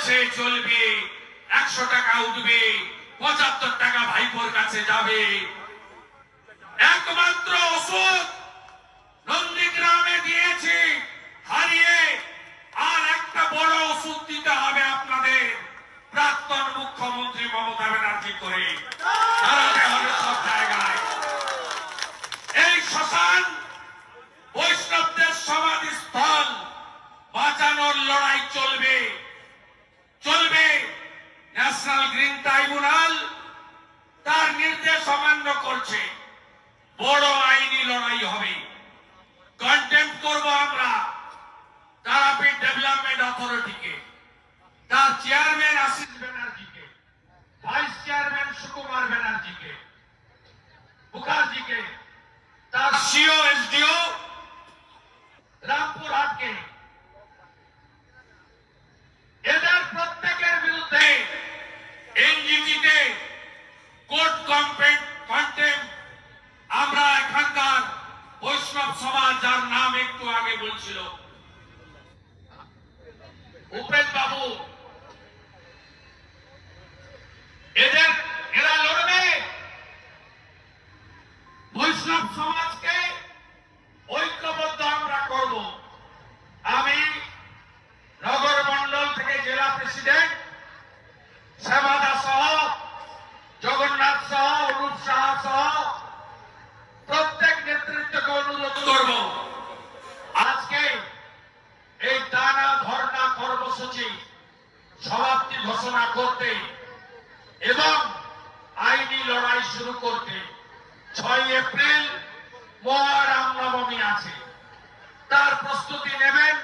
বলছে চলবে, 100 টাকা উঠবে, 75 টাকা ভাইপোর কাছে যাবে। একমাত্র ওষুধ নন্দীগ্রামে দিয়েছি হারিয়ে, আর একটা বড় ওষুধ দিতে হবে আপনাদের প্রাক্তন মুখ্যমন্ত্রী মমতা ব্যানার্জি করে দাঁড়াতে হবে সব জায়গায়। এই শ্মশান বৈষ্ণবদের সমাধিস্থল বাঁচানোর লড়াই চলবে চলবে। ন্যাশনাল গ্রিন ট্রাইব্যুনাল তার নির্দেশ অমান্য করছে, বড় আইনি লড়াই হবে। কন্টেম্প করব আমরা তারাপীঠ ডেভেলপমেন্ট অথরিটিকে, তার চেয়ারম্যান আশিস ব্যানার্জিকে, ভাইস চেয়ারম্যান সুকুমার ব্যানার্জিকে, মুখার্জিকে, তার সিও এসডিও রামপুরহাটকে, এদের প্রত্যেকের বিরুদ্ধে এনজিটিতে কোর্ট কন্টেম্প। আমরা এখানকার বৈষ্ণব সমাজ, যার নাম একটু আগে বলছিল উপেন বাবু, এরা লড়বে। বৈষ্ণব সমাজকে ঐক্যবদ্ধ আমরা করব। আমি নগর মন্ডল থেকে জেলা প্রেসিডেন্ট শ্যামাদা সহ, জগন্নাথ সহ, অনুপ সাহা সহ প্রত্যেক নেতৃত্বকে অনুরোধ করব, আজকে এই টানা ধর্ণা কর্মসূচি সমাপ্তি ঘোষণা করতে এবং আইনি লড়াই শুরু করতে। 6 এপ্রিল মহারামনবমী আছে, তার প্রস্তুতি নেবেন।